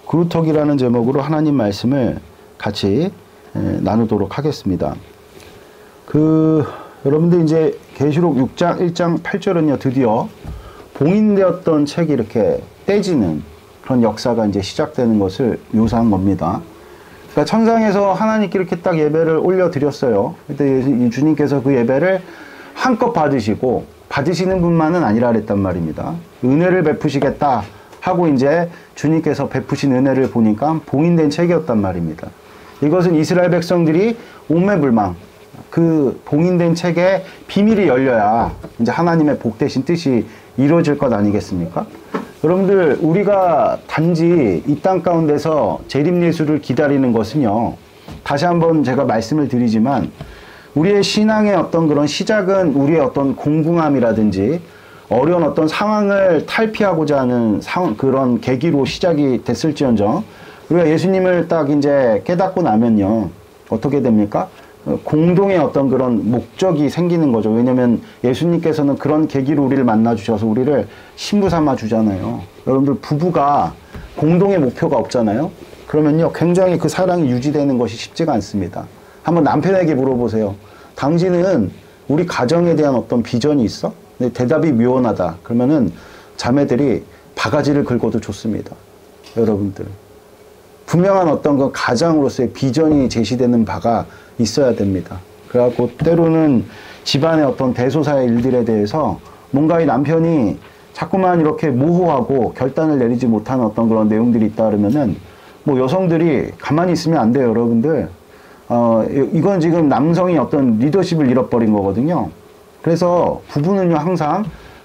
그루터기라는 제목으로 하나님 말씀을 같이 나누도록 하겠습니다. 여러분들 이제 계시록 6장 1장 8절은요 드디어 봉인되었던 책이 이렇게 떼지는 그런 역사가 이제 시작되는 것을 묘사한 겁니다. 그러니까 천상에서 하나님께 이렇게 딱 예배를 올려드렸어요. 그때 이 주님께서 그 예배를 한껏 받으시고 받으시는 분만은 아니라 그랬단 말입니다. 은혜를 베푸시겠다 하고 이제 주님께서 베푸신 은혜를 보니까 봉인된 책이었단 말입니다. 이것은 이스라엘 백성들이 옥매불망 그 봉인된 책의 비밀이 열려야 이제 하나님의 복되신 뜻이 이루어질 것 아니겠습니까? 여러분들 우리가 단지 이 땅 가운데서 재림예수를 기다리는 것은요, 다시 한번 제가 말씀을 드리지만 우리의 신앙의 어떤 그런 시작은 우리의 어떤 공공함이라든지 어려운 어떤 상황을 탈피하고자 하는 그런 계기로 시작이 됐을지언정 우리가 예수님을 딱 이제 깨닫고 나면요 어떻게 됩니까? 공동의 어떤 그런 목적이 생기는 거죠. 왜냐면 예수님께서는 그런 계기로 우리를 만나 주셔서 우리를 신부 삼아 주잖아요. 여러분들 부부가 공동의 목표가 없잖아요. 그러면요 굉장히 그 사랑이 유지되는 것이 쉽지가 않습니다. 한번 남편에게 물어보세요. 당신은 우리 가정에 대한 어떤 비전이 있어? 근데 대답이 묘원하다. 그러면은 자매들이 바가지를 긁어도 좋습니다. 여러분들 분명한 어떤 그 가장으로서의 비전이 제시되는 바가 있어야 됩니다. 그래갖고 때로는 집안의 어떤 대소사의 일들에 대해서 뭔가 이 남편이 자꾸만 이렇게 모호하고 결단을 내리지 못하는 어떤 그런 내용들이 있다 그러면은 뭐 여성들이 가만히 있으면 안 돼요, 여러분들. 이건 지금 남성이 어떤 리더십을 잃어버린 거거든요. 그래서 부부는요 항상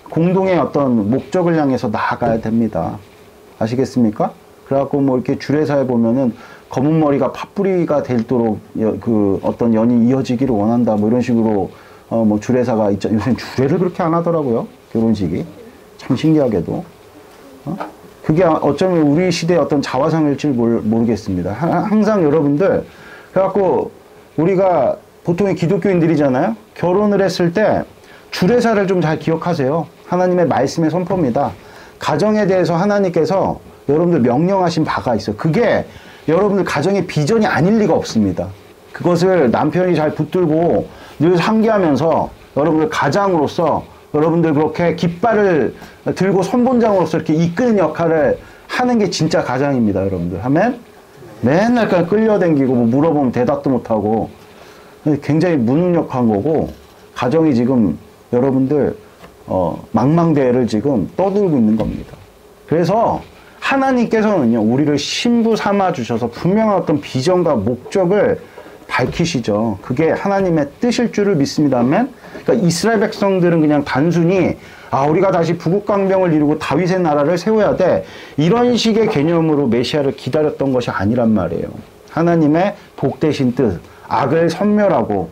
공동의 어떤 목적을 향해서 나아가야 됩니다. 아시겠습니까? 그래갖고 뭐 이렇게 주례사에 보면은 검은 머리가 팥뿌리가 되도록 그 어떤 연이 이어지기를 원한다 뭐 이런 식으로 뭐 주례사가 있죠. 요새 주례를 그렇게 안 하더라고요. 결혼식이 참 신기하게도 그게 어쩌면 우리 시대의 어떤 자화상일지 모르겠습니다. 항상 여러분들 그래갖고 우리가 보통의 기독교인들이잖아요. 결혼을 했을 때 주례사를 좀 잘 기억하세요. 하나님의 말씀의 선포입니다. 가정에 대해서 하나님께서 여러분들 명령하신 바가 있어요. 그게 여러분들 가정의 비전이 아닐 리가 없습니다. 그것을 남편이 잘 붙들고 늘 상기하면서 여러분들 가장으로서 여러분들 그렇게 깃발을 들고 선본장으로서 이렇게 이끄는 역할을 하는 게 진짜 가장입니다. 여러분들 하면 맨날 그냥 끌려다니고 뭐 물어보면 대답도 못하고 굉장히 무능력한 거고 가정이 지금 여러분들 망망대해를 지금 떠들고 있는 겁니다. 그래서 하나님께서는요 우리를 신부 삼아 주셔서 분명한 어떤 비전과 목적을 밝히시죠. 그게 하나님의 뜻일 줄을 믿습니다만 그러니까 이스라엘 백성들은 그냥 단순히 우리가 다시 부국강병을 이루고 다윗의 나라를 세워야 돼 이런 식의 개념으로 메시아를 기다렸던 것이 아니란 말이에요. 하나님의 복되신 뜻, 악을 섬멸하고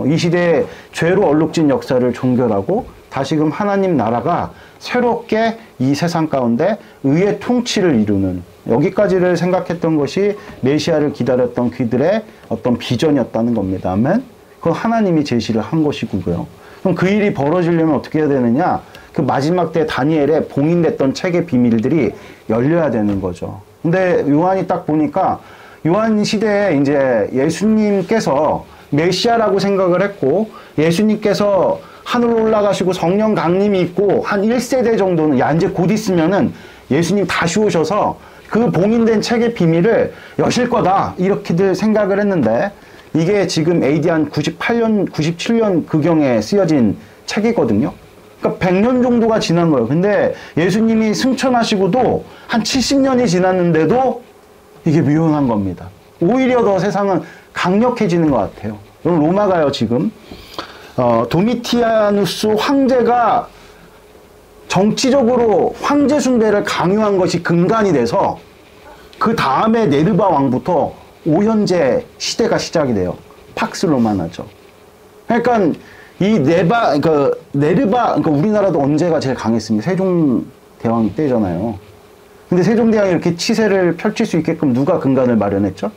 이 시대의 죄로 얼룩진 역사를 종결하고 다시금 하나님 나라가 새롭게 이 세상 가운데 의의 통치를 이루는 여기까지를 생각했던 것이 메시아를 기다렸던 그들의 어떤 비전이었다는 겁니다. 아멘? 그건 하나님이 제시를 한 것이고요. 그럼 그 일이 벌어지려면 어떻게 해야 되느냐? 그 마지막 때 다니엘에 봉인됐던 책의 비밀들이 열려야 되는 거죠. 근데 요한이 딱 보니까 요한 시대에 이제 예수님께서 메시아라고 생각을 했고 예수님께서 하늘로 올라가시고 성령 강림이 있고 한 1세대 정도는 이제 곧 있으면은 예수님 다시 오셔서 그 봉인된 책의 비밀을 여실 거다 이렇게들 생각을 했는데 이게 지금 AD 한 98년 97년 그경에 쓰여진 책이거든요. 그러니까 100년 정도가 지난 거예요. 근데 예수님이 승천하시고도 한 70년이 지났는데도 이게 묘연한 겁니다. 오히려 더 세상은 강력해지는 것 같아요. 로마가요 지금 도미티아누스 황제가 정치적으로 황제 숭배를 강요한 것이 근간이 돼서 그 다음에 네르바 왕부터 오현제 시대가 시작이 돼요. 팍스 로마나죠. 그러니까 이 네르바 그러니까 우리나라도 언제가 제일 강했습니까? 세종대왕 때잖아요. 근데 세종대왕이 이렇게 치세를 펼칠 수 있게끔 누가 근간을 마련했죠?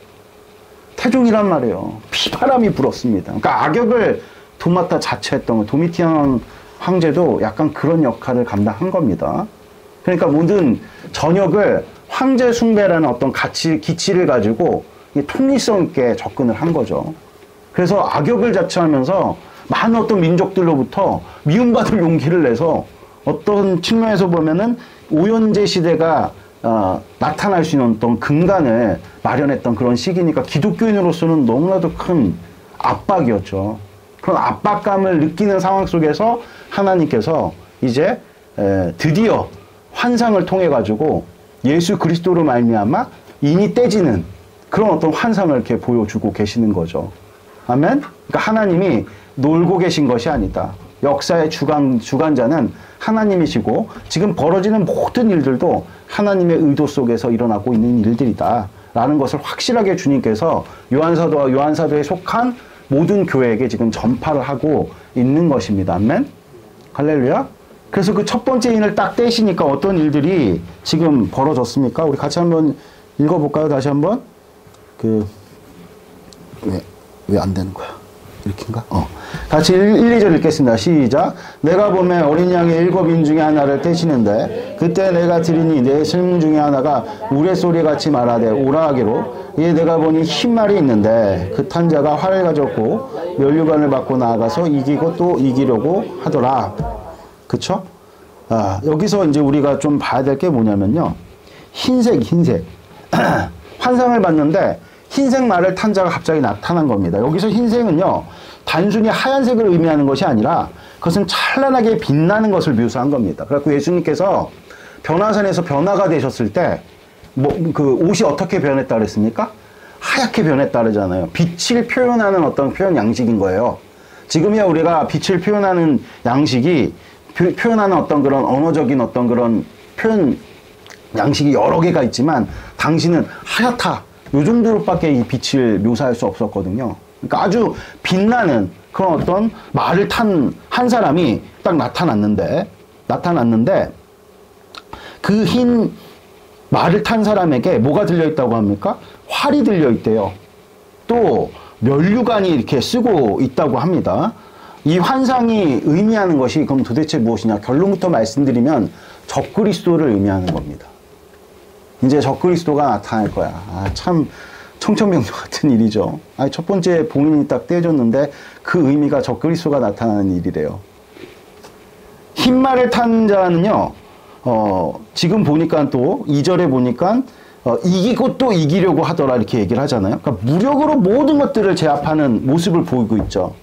태종이란 말이에요. 피바람이 불었습니다. 그러니까 악역을 도맡아 자처했던 거. 도미티안 황제도 약간 그런 역할을 감당한 겁니다. 그러니까 모든 전역을 황제 숭배라는 어떤 기치를 가지고 통일성 있게 접근을 한 거죠. 그래서 악역을 자처하면서 많은 어떤 민족들로부터 미움받을 용기를 내서 어떤 측면에서 보면은 오연제 시대가 나타날 수 있는 어떤 근간을 마련했던 그런 시기니까 기독교인으로서는 너무나도 큰 압박이었죠. 그런 압박감을 느끼는 상황 속에서 하나님께서 이제 드디어 환상을 통해 가지고 예수 그리스도로 말미암아 인이 떼지는 그런 어떤 환상을 이렇게 보여주고 계시는 거죠. 아멘? 그러니까 하나님이 놀고 계신 것이 아니다. 역사의 주관자는 하나님이시고 지금 벌어지는 모든 일들도 하나님의 의도 속에서 일어나고 있는 일들이다. 라는 것을 확실하게 주님께서 요한사도와 요한사도에 속한 모든 교회에게 지금 전파를 하고 있는 것입니다. 아멘? 할렐루야? 그래서 그 첫 번째 인을 딱 떼시니까 어떤 일들이 지금 벌어졌습니까? 우리 같이 한번 읽어볼까요? 다시 한번. 왜 안 되는 거야? 이렇게인가? 같이 1, 2절 읽겠습니다. 시작. 내가 보매 어린 양의 7인 중에 하나를 떼시는데 그때 내가 들으니 내 슬픔 중에 하나가 우레소리같이 말하되 오라 하기로 이에 내가 보니 흰 말이 있는데 그 탄 자가 활을 가졌고 면류관을 받고 나아가서 이기고 또 이기려고 하더라. 그쵸? 여기서 이제 우리가 좀 봐야 될 게 뭐냐면요. 흰색. 환상을 봤는데 흰색 말을 탄 자가 갑자기 나타난 겁니다. 여기서 흰색은요, 단순히 하얀색을 의미하는 것이 아니라 그것은 찬란하게 빛나는 것을 묘사한 겁니다. 그래서 예수님께서 변화산에서 변화가 되셨을 때, 그 옷이 어떻게 변했다 그랬습니까? 하얗게 변했다 그러잖아요. 빛을 표현하는 어떤 표현 양식인 거예요. 지금이야 우리가 빛을 표현하는 양식이, 표현하는 어떤 그런 언어적인 어떤 그런 표현 양식이 여러 개가 있지만, 당시는 하얗다. 요 정도로밖에 이 빛을 묘사할 수 없었거든요. 그러니까 아주 빛나는 그런 어떤 말을 탄 한 사람이 딱 나타났는데 그 흰 말을 탄 사람에게 뭐가 들려있다고 합니까? 활이 들려있대요. 또 면류관이 이렇게 쓰고 있다고 합니다. 이 환상이 의미하는 것이 그럼 도대체 무엇이냐? 결론부터 말씀드리면 적그리스도를 의미하는 겁니다. 이제 적그리스도가 나타날 거야. 참 청천벽력 같은 일이죠. 첫 번째 봉인이 딱 떼어졌는데 그 의미가 적그리스도가 나타나는 일이래요. 흰말을 탄 자는요, 지금 보니까 또 2절에 보니까 이기고 또 이기려고 하더라 이렇게 얘기를 하잖아요. 그러니까 무력으로 모든 것들을 제압하는 모습을 보이고 있죠.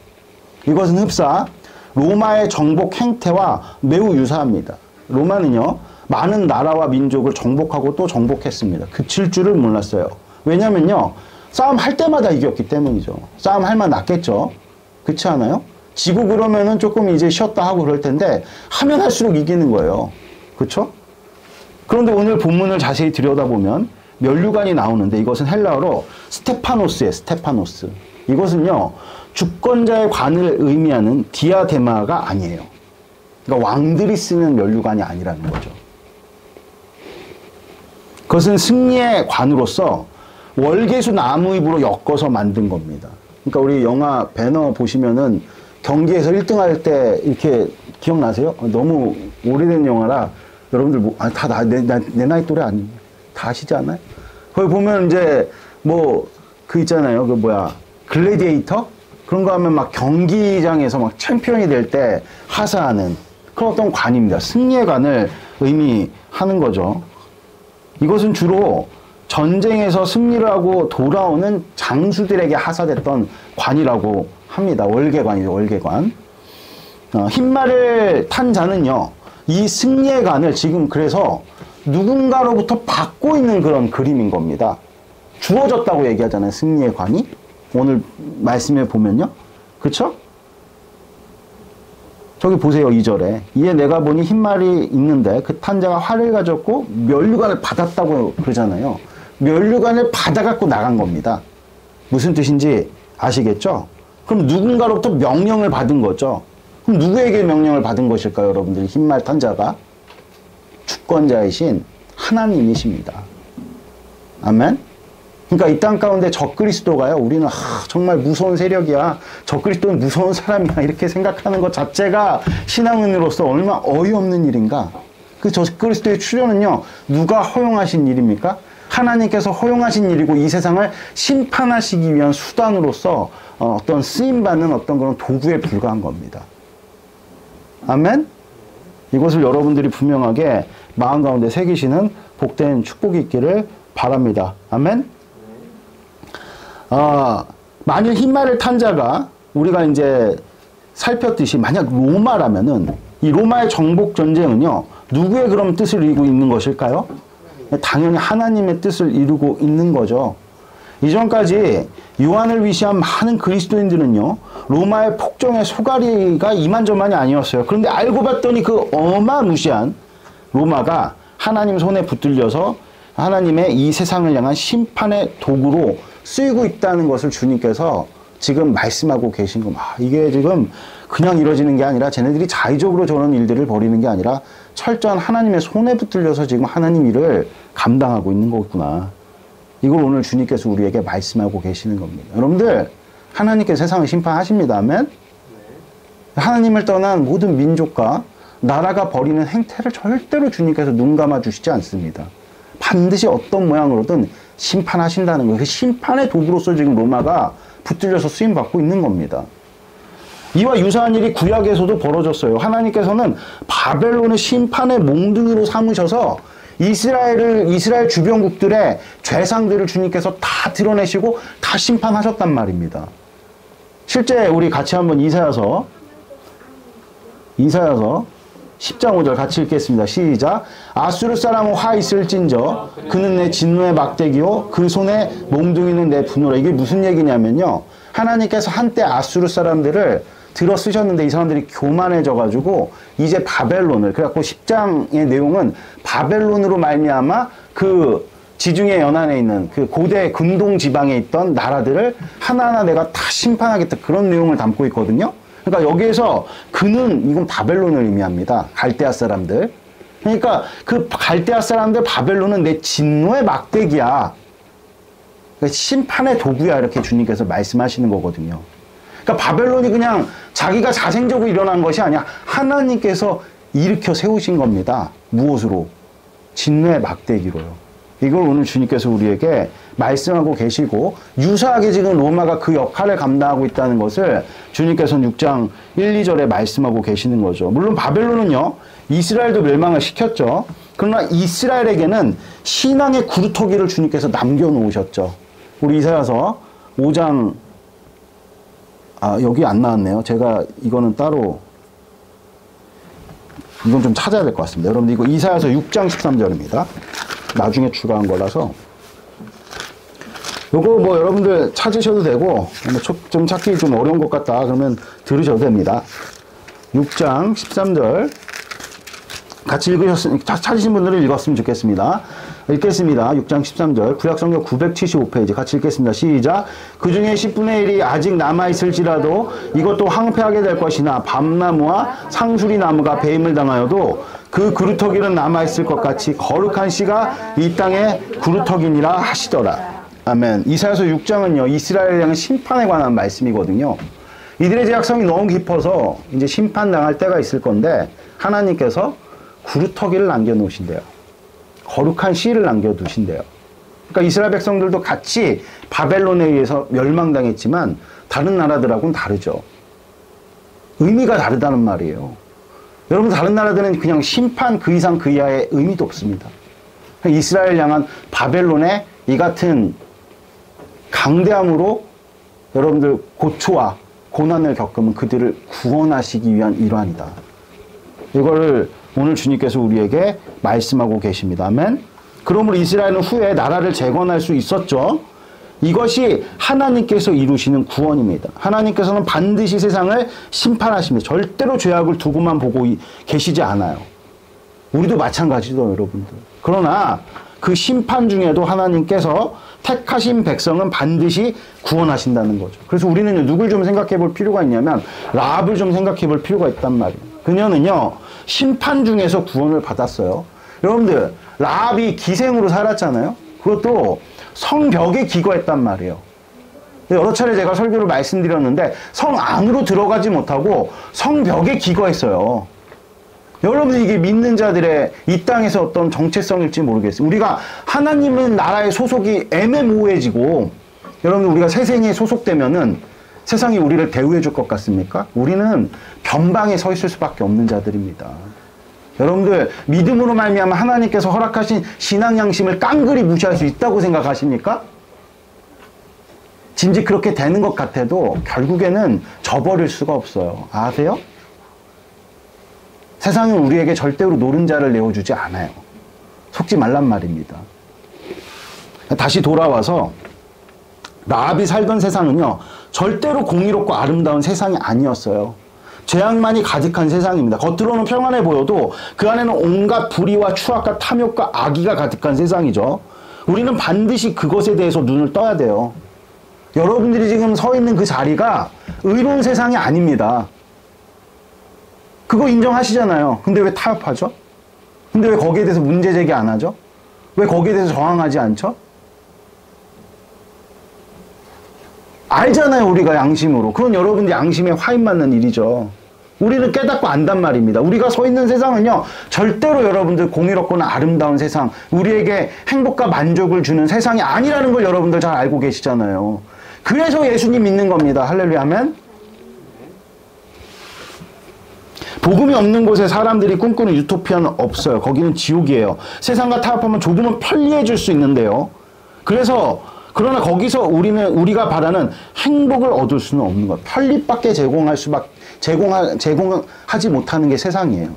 이것은 흡사 로마의 정복 행태와 매우 유사합니다. 로마는요, 많은 나라와 민족을 정복하고 또 정복했습니다. 그칠 줄을 몰랐어요. 왜냐면요, 싸움 할 때마다 이겼기 때문이죠. 싸움 할 만 났겠죠. 그렇지 않아요? 지고 그러면은 조금 이제 쉬었다 하고 그럴 텐데 하면 할수록 이기는 거예요. 그렇죠? 그런데 오늘 본문을 자세히 들여다보면 면류관이 나오는데 이것은 헬라어로 스테파노스예요. 스테파노스. 이것은요, 주권자의 관을 의미하는 디아데마가 아니에요. 그러니까 왕들이 쓰는 면류관이 아니라는 거죠. 그것은 승리의 관으로서 월계수 나무잎으로 엮어서 만든 겁니다. 그러니까 우리 영화 배너 보시면은 경기에서 1등 할 때 이렇게 기억나세요? 너무 오래된 영화라 여러분들 내 나이 또래 아니 다 아시지 않아요? 거기 보면 이제 그 있잖아요. 글래디에이터? 그런 거 하면 막 경기장에서 막 챔피언이 될 때 하사하는 그런 어떤 관입니다. 승리의 관을 의미하는 거죠. 이것은 주로 전쟁에서 승리를 하고 돌아오는 장수들에게 하사됐던 관이라고 합니다. 월계관이죠. 월계관. 흰말을 탄 자는요, 이 승리의 관을 지금 그래서 누군가로부터 받고 있는 그런 그림인 겁니다. 주어졌다고 얘기하잖아요. 승리의 관이. 오늘 말씀에 보면요. 그쵸? 저기 보세요. 2절에. 이에 내가 보니 흰말이 있는데 그 탄 자가 활을 가졌고 면류관을 받았다고 그러잖아요. 면류관을 받아갖고 나간 겁니다. 무슨 뜻인지 아시겠죠? 그럼 누군가로부터 명령을 받은 거죠. 그럼 누구에게 명령을 받은 것일까요, 여러분들? 흰말 탄 자가 주권자이신 하나님이십니다. 아멘? 그러니까 이 땅 가운데 적그리스도가요, 우리는 정말 무서운 세력이야, 적그리스도는 무서운 사람이야, 이렇게 생각하는 것 자체가 신앙인으로서 얼마나 어이없는 일인가. 그 적그리스도의 출현은요, 누가 허용하신 일입니까? 하나님께서 허용하신 일이고 이 세상을 심판하시기 위한 수단으로서 어떤 쓰임받는 어떤 그런 도구에 불과한 겁니다. 아멘? 이것을 여러분들이 분명하게 마음 가운데 새기시는 복된 축복이 있기를 바랍니다. 아멘? 만일 흰말을 탄 자가 우리가 이제 살폈듯이 만약 로마라면은 이 로마의 정복 전쟁은요, 누구의 그럼 뜻을 이루고 있는 것일까요? 당연히 하나님의 뜻을 이루고 있는 거죠. 이전까지 요한을 위시한 많은 그리스도인들은요, 로마의 폭정의 소가리가 이만저만이 아니었어요. 그런데 알고 봤더니 그 어마무시한 로마가 하나님 손에 붙들려서 하나님의 이 세상을 향한 심판의 도구로 쓰이고 있다는 것을 주님께서 지금 말씀하고 계신 겁니다. 이게 지금 그냥 이루어지는 게 아니라 쟤네들이 자의적으로 저런 일들을 벌이는 게 아니라 철저한 하나님의 손에 붙들려서 지금 하나님 일을 감당하고 있는 거구나. 이걸 오늘 주님께서 우리에게 말씀하고 계시는 겁니다. 여러분들, 하나님께서 세상을 심판하십니다. 아멘? 하나님을 떠난 모든 민족과 나라가 벌이는 행태를 절대로 주님께서 눈 감아 주시지 않습니다. 반드시 어떤 모양으로든 심판하신다는 거예요. 그 심판의 도구로서 지금 로마가 붙들려서 쓰임받고 있는 겁니다. 이와 유사한 일이 구약에서도 벌어졌어요. 하나님께서는 바벨론을 심판의 몽둥이로 삼으셔서 이스라엘 주변국들의 죄상들을 주님께서 다 드러내시고 다 심판하셨단 말입니다. 실제 우리 같이 한번 이사야서 10장 5절 같이 읽겠습니다. 시작. 아수르 사람은 화 있을진저 그는 내 진노의 막대기요 그 손에 몽둥이는 내 분노라. 이게 무슨 얘기냐면요, 하나님께서 한때 아수르 사람들을 들어 쓰셨는데 이 사람들이 교만해져가지고 이제 바벨론을, 그래갖고 10장의 내용은 바벨론으로 말미암아 그 지중해 연안에 있는 그 고대 근동 지방에 있던 나라들을 하나하나 내가 다 심판하겠다, 그런 내용을 담고 있거든요. 그러니까 여기에서 그는, 이건 바벨론을 의미합니다. 갈대아 사람들. 그러니까 그 갈대아 사람들, 바벨론은 내 진노의 막대기야, 그러니까 심판의 도구야, 이렇게 주님께서 말씀하시는 거거든요. 그러니까 바벨론이 그냥 자기가 자생적으로 일어난 것이 아니야. 하나님께서 일으켜 세우신 겁니다. 무엇으로? 진노의 막대기로요. 이걸 오늘 주님께서 우리에게 말씀하고 계시고, 유사하게 지금 로마가 그 역할을 감당하고 있다는 것을 주님께서는 6장 1, 2절에 말씀하고 계시는 거죠. 물론 바벨론은요, 이스라엘도 멸망을 시켰죠. 그러나 이스라엘에게는 신앙의 구루터기를 주님께서 남겨놓으셨죠. 우리 이사야서 5장, 여기 안 나왔네요. 제가 이거는 따로, 이건 좀 찾아야 될 것 같습니다. 여러분들 이거 이사야서 6장 13절입니다. 나중에 추가한 거라서. 요거 뭐 여러분들 찾으셔도 되고, 좀 찾기 좀 어려운 것 같다 그러면 들으셔도 됩니다. 6장 13절 같이 찾으신 분들은 읽었으면 좋겠습니다. 읽겠습니다. 6장 13절 구약성경 975페이지 같이 읽겠습니다. 시작. 그 중에 10분의 1이 아직 남아있을지라도 이것도 황폐하게 될 것이나 밤나무와 상수리나무가 배임을 당하여도 그 구루터기는 남아있을 것 같이 거룩한 씨가 이 땅에 구루터기니라 하시더라. 아멘. 이사야서 6장은요, 이스라엘을 향한 심판에 관한 말씀이거든요. 이들의 죄악성이 너무 깊어서 이제 심판당할 때가 있을 건데 하나님께서 구루터기를 남겨놓으신대요. 거룩한 씨를 남겨두신대요. 그러니까 이스라엘 백성들도 같이 바벨론에 의해서 멸망당했지만 다른 나라들하고는 다르죠. 의미가 다르다는 말이에요. 여러분, 다른 나라들은 그냥 심판 그 이상 그 이하의 의미도 없습니다. 이스라엘 향한 바벨론의 이 같은 강대함으로 여러분들 고초와 고난을 겪으면 그들을 구원하시기 위한 일환이다. 이거를 오늘 주님께서 우리에게 말씀하고 계십니다. 아멘. 그러므로 이스라엘은 후에 나라를 재건할 수 있었죠. 이것이 하나님께서 이루시는 구원입니다. 하나님께서는 반드시 세상을 심판하십니다. 절대로 죄악을 두고만 보고 계시지 않아요. 우리도 마찬가지죠, 여러분들. 그러나 그 심판 중에도 하나님께서 택하신 백성은 반드시 구원하신다는 거죠. 그래서 우리는 누굴 좀 생각해 볼 필요가 있냐면 라합을 좀 생각해 볼 필요가 있단 말이에요. 그녀는요, 심판 중에서 구원을 받았어요. 여러분들, 라합이 기생으로 살았잖아요. 그것도 성벽에 기거했단 말이에요. 여러 차례 제가 설교를 말씀드렸는데 성 안으로 들어가지 못하고 성벽에 기거했어요. 여러분들 이게 믿는 자들의 이 땅에서 어떤 정체성일지 모르겠어요. 우리가 하나님은 나라의 소속이 애매모호해지고 여러분 우리가 세상에 소속되면은 세상이 우리를 대우해 줄 것 같습니까? 우리는 변방에 서 있을 수밖에 없는 자들입니다. 여러분들 믿음으로 말미암아 하나님께서 허락하신 신앙 양심을 깡그리 무시할 수 있다고 생각하십니까? 진즉 그렇게 되는 것 같아도 결국에는 저버릴 수가 없어요. 아세요? 세상은 우리에게 절대로 노른자를 내어주지 않아요. 속지 말란 말입니다. 다시 돌아와서 라합이 살던 세상은요, 절대로 공의롭고 아름다운 세상이 아니었어요. 죄악만이 가득한 세상입니다. 겉으로는 평안해 보여도 그 안에는 온갖 불의와 추악과 탐욕과 악의가 가득한 세상이죠. 우리는 반드시 그것에 대해서 눈을 떠야 돼요. 여러분들이 지금 서 있는 그 자리가 의로운 세상이 아닙니다. 그거 인정하시잖아요. 근데 왜 타협하죠? 근데 왜 거기에 대해서 문제 제기 안 하죠? 왜 거기에 대해서 저항하지 않죠? 알잖아요, 우리가 양심으로. 그건 여러분들 양심에 화인 맞는 일이죠. 우리는 깨닫고 안단 말입니다. 우리가 서 있는 세상은요, 절대로 여러분들 공의롭거나 아름다운 세상, 우리에게 행복과 만족을 주는 세상이 아니라는 걸 여러분들 잘 알고 계시잖아요. 그래서 예수님 믿는 겁니다. 할렐루야, 아멘. 복음이 없는 곳에 사람들이 꿈꾸는 유토피아는 없어요. 거기는 지옥이에요. 세상과 타협하면 조금은 편리해질 수 있는데요. 그러나 거기서 우리가 바라는 행복을 얻을 수는 없는 거예요. 편리밖에 제공하지 못하는 게 세상이에요.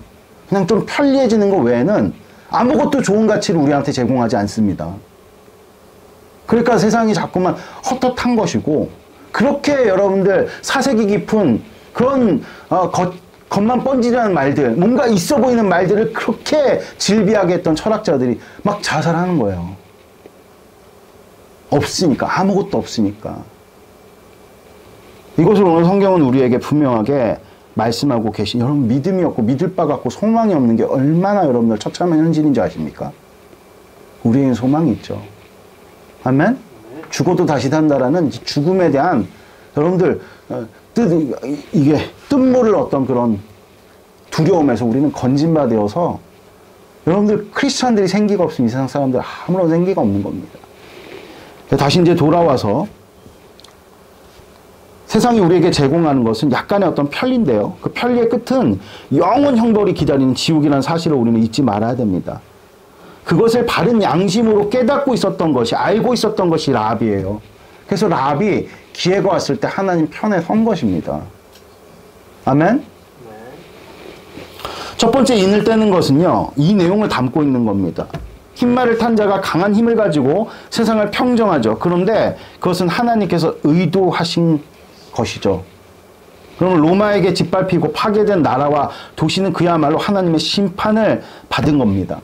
그냥 좀 편리해지는 것 외에는 아무것도 좋은 가치를 우리한테 제공하지 않습니다. 그러니까 세상이 자꾸만 헛헛한 것이고, 그렇게 여러분들 사색이 깊은 그런 겉만 번지르는 말들, 뭔가 있어 보이는 말들을 그렇게 질비하게 했던 철학자들이 막 자살하는 거예요. 없으니까, 아무것도 없으니까. 이것을 오늘 성경은 우리에게 분명하게 말씀하고 계신, 여러분 믿음이 없고 믿을 바가 없고 소망이 없는 게 얼마나 여러분들 처참한 현실인지 아십니까? 우리에겐 소망이 있죠. 아멘? 죽어도 다시 산다라는 죽음에 대한 여러분들 이게 뜻모를 어떤 그런 두려움에서 우리는 건진바되어서 여러분들 크리스찬들이 생기가 없으면 이 세상 사람들 아무런 생기가 없는 겁니다. 다시 이제 돌아와서 세상이 우리에게 제공하는 것은 약간의 어떤 편리인데요. 그 편리의 끝은 영원 형벌이 기다리는 지옥이라는 사실을 우리는 잊지 말아야 됩니다. 그것을 바른 양심으로 깨닫고 있었던 것이, 알고 있었던 것이 라합이에요. 그래서 라합이 기회가 왔을 때 하나님 편에 선 것입니다. 아멘? 첫 번째 인을 떼는 것은요, 이 내용을 담고 있는 겁니다. 흰말을 탄 자가 강한 힘을 가지고 세상을 평정하죠. 그런데 그것은 하나님께서 의도하신 것이죠. 그러면 로마에게 짓밟히고 파괴된 나라와 도시는 그야말로 하나님의 심판을 받은 겁니다.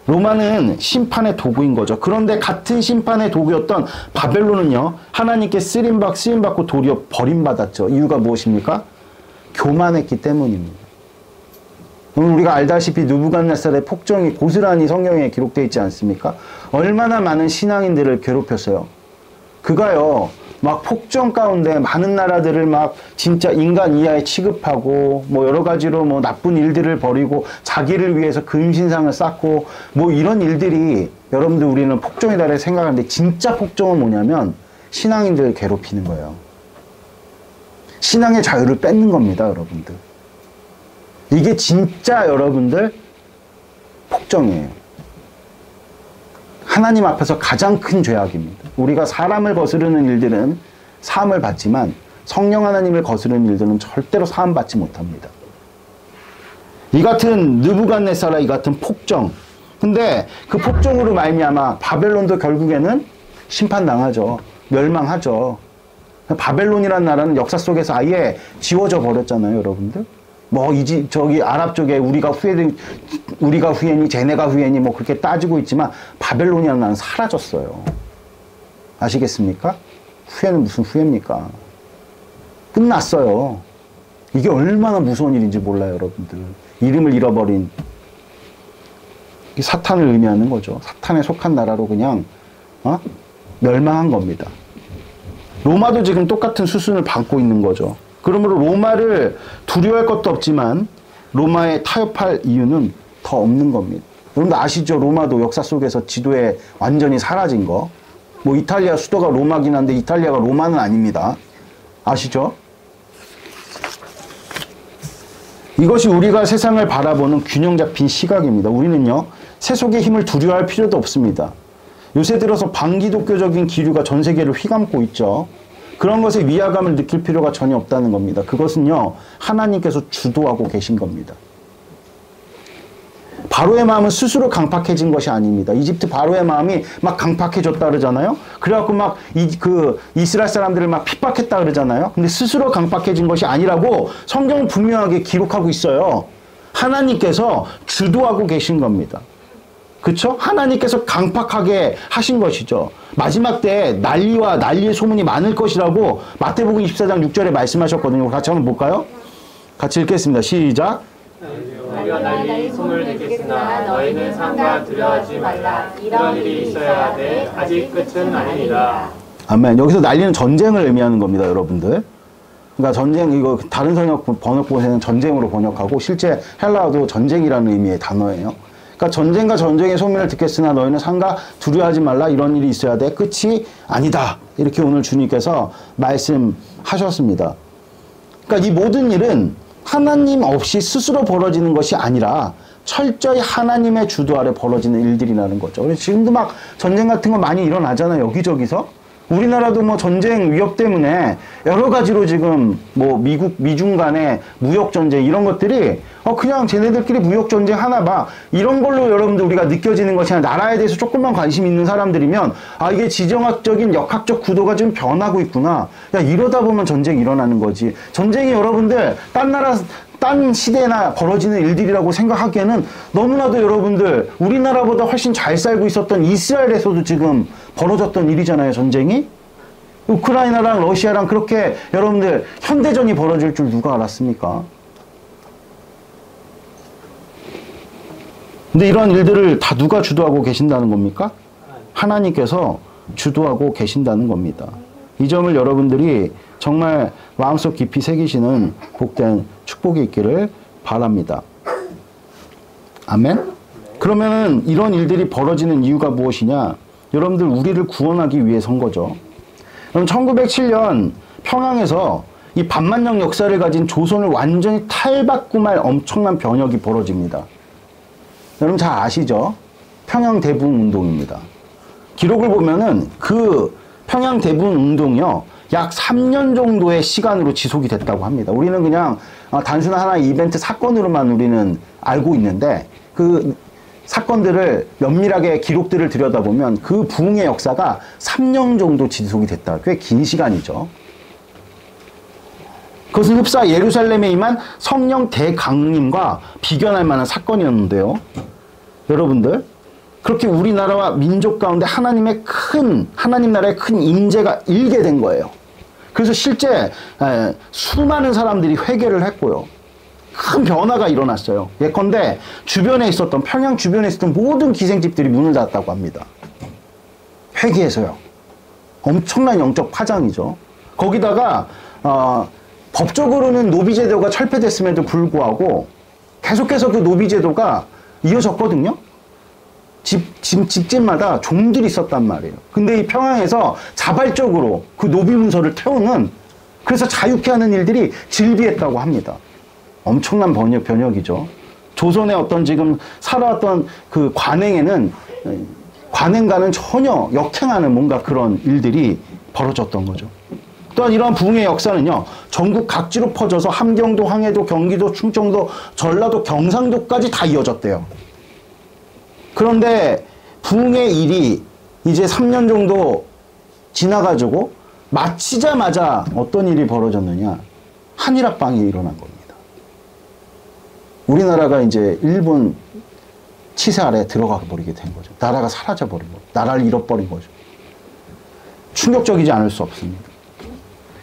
로마는 심판의 도구인 거죠. 그런데 같은 심판의 도구였던 바벨론은요, 하나님께 쓰임받고 도리어 버림받았죠. 이유가 무엇입니까? 교만했기 때문입니다. 우리가 알다시피 느부갓네살의 폭정이 고스란히 성경에 기록되어 있지 않습니까? 얼마나 많은 신앙인들을 괴롭혔어요. 그가요, 막 폭정 가운데 많은 나라들을 막 진짜 인간 이하에 취급하고, 뭐 여러 가지로 뭐 나쁜 일들을 벌이고, 자기를 위해서 금신상을 쌓고, 뭐 이런 일들이 여러분들 우리는 폭정의 달에 생각하는데, 진짜 폭정은 뭐냐면 신앙인들을 괴롭히는 거예요. 신앙의 자유를 뺏는 겁니다, 여러분들. 이게 진짜 여러분들 폭정이에요. 하나님 앞에서 가장 큰 죄악입니다. 우리가 사람을 거스르는 일들은 사함을 받지만 성령 하나님을 거스르는 일들은 절대로 사함받지 못합니다. 이 같은 느부갓네살의 이 같은 폭정. 근데 그 폭정으로 말미암아 바벨론도 결국에는 심판당하죠. 멸망하죠. 바벨론이라는 나라는 역사 속에서 아예 지워져 버렸잖아요, 여러분들. 뭐 저기 아랍 쪽에 우리가 후예니 쟤네가 후예니 뭐 그렇게 따지고 있지만 바벨론이라는 나라는 사라졌어요. 아시겠습니까? 후예는 무슨 후예입니까? 끝났어요. 이게 얼마나 무서운 일인지 몰라요, 여러분들. 이름을 잃어버린 사탄을 의미하는 거죠. 사탄에 속한 나라로 그냥 멸망한 겁니다. 로마도 지금 똑같은 수순을 밟고 있는 거죠. 그러므로 로마를 두려워할 것도 없지만 로마에 타협할 이유는 더 없는 겁니다. 여러분들 아시죠? 로마도 역사 속에서 지도에 완전히 사라진 거. 뭐 이탈리아 수도가 로마긴 한데 이탈리아가 로마는 아닙니다. 아시죠? 이것이 우리가 세상을 바라보는 균형 잡힌 시각입니다. 우리는요, 세속의 힘을 두려워할 필요도 없습니다. 요새 들어서 반기독교적인 기류가 전 세계를 휘감고 있죠. 그런 것에 위화감을 느낄 필요가 전혀 없다는 겁니다. 그것은요, 하나님께서 주도하고 계신 겁니다. 바로의 마음은 스스로 강팍해진 것이 아닙니다. 이집트 바로의 마음이 막 강팍해졌다 그러잖아요. 그래갖고 막 이스라엘 사람들을 막 핍박했다 그러잖아요. 근데 스스로 강팍해진 것이 아니라고 성경은 분명하게 기록하고 있어요. 하나님께서 주도하고 계신 겁니다. 그쵸? 하나님께서 강팍하게 하신 것이죠. 마지막 때 난리와 난리의 소문이 많을 것이라고 마태복음 24장 6절에 말씀하셨거든요. 같이 한번 볼까요? 같이 읽겠습니다. 시작. 너희가 난리 소문을 듣겠으나 너희는 상과 두려워하지 말라. 이런 일이 있어야 하되 아직 끝은 아니니라. 아멘. 여기서 난리는 전쟁을 의미하는 겁니다, 여러분들. 그러니까 전쟁, 이거 다른 번역본에는 전쟁으로 번역하고 실제 헬라어도 전쟁이라는 의미의 단어예요. 그러니까 전쟁과 전쟁의 소문을 듣겠으나 너희는 상가 두려워하지 말라. 이런 일이 있어야 돼. 끝이 아니다. 이렇게 오늘 주님께서 말씀하셨습니다. 그러니까 이 모든 일은 하나님 없이 스스로 벌어지는 것이 아니라 철저히 하나님의 주도 아래 벌어지는 일들이라는 거죠. 그래서 지금도 막 전쟁 같은 거 많이 일어나잖아요. 여기저기서. 우리나라도 뭐 전쟁 위협 때문에 여러 가지로 지금 뭐 미중 간의 무역 전쟁 이런 것들이 그냥 쟤네들끼리 무역 전쟁 하나 봐. 이런 걸로 여러분들 우리가 느껴지는 것이 아니라 나라에 대해서 조금만 관심 있는 사람들이면 이게 지정학적인 역학적 구도가 좀 변하고 있구나. 야, 이러다 보면 전쟁이 일어나는 거지. 전쟁이 여러분들 딴 시대나 벌어지는 일들이라고 생각하기에는 너무나도 여러분들 우리나라보다 훨씬 잘 살고 있었던 이스라엘에서도 지금 벌어졌던 일이잖아요, 전쟁이. 우크라이나랑 러시아랑 그렇게 여러분들 현대전이 벌어질 줄 누가 알았습니까? 근데 이런 일들을 다 누가 주도하고 계신다는 겁니까? 하나님께서 주도하고 계신다는 겁니다. 이 점을 여러분들이 정말 마음속 깊이 새기시는 복된 축복이 있기를 바랍니다. 아멘? 그러면은 이런 일들이 벌어지는 이유가 무엇이냐? 여러분들 우리를 구원하기 위해서인 거죠. 그럼 1907년 평양에서 이 반만년 역사를 가진 조선을 완전히 탈바꿈할 엄청난 변혁이 벌어집니다. 여러분 잘 아시죠? 평양 대분 운동입니다. 기록을 보면은 그 평양 대분 운동이요, 약 3년 정도의 시간으로 지속이 됐다고 합니다. 우리는 그냥 단순한 하나의 이벤트 사건으로만 우리는 알고 있는데 그 사건들을 면밀하게 기록들을 들여다보면 그 부흥의 역사가 3년 정도 지속이 됐다. 꽤 긴 시간이죠. 그것은 흡사 예루살렘에 임한 성령 대강림과 비견할 만한 사건이었는데요. 여러분들, 그렇게 우리나라와 민족 가운데 하나님 나라의 큰 임재가 일게 된 거예요. 그래서 실제 수많은 사람들이 회개를 했고요. 큰 변화가 일어났어요. 예컨대 평양 주변에 있었던 모든 기생집들이 문을 닫았다고 합니다. 회개해서요. 엄청난 영적 파장이죠. 거기다가 법적으로는 노비제도가 철폐됐음에도 불구하고 계속해서 그 노비제도가 이어졌거든요. 집집마다 종들이 있었단 말이에요. 근데 이 평양에서 자발적으로 그 노비 문서를 태우는, 그래서 자유케 하는 일들이 질비했다고 합니다. 엄청난 변혁이죠. 조선의 어떤 지금 살아왔던 그 관행과는 전혀 역행하는 뭔가 그런 일들이 벌어졌던 거죠. 또한 이러한 부흥의 역사는요, 전국 각지로 퍼져서 함경도, 황해도, 경기도, 충청도, 전라도, 경상도까지 다 이어졌대요. 그런데 부흥의 일이 이제 3년 정도 지나가지고 마치자마자 어떤 일이 벌어졌느냐? 한일합방이 일어난 겁니다. 우리나라가 이제 일본 치세 아래에 들어가 버리게 된 거죠. 나라가 사라져 버린 거죠. 나라를 잃어버린 거죠. 충격적이지 않을 수 없습니다.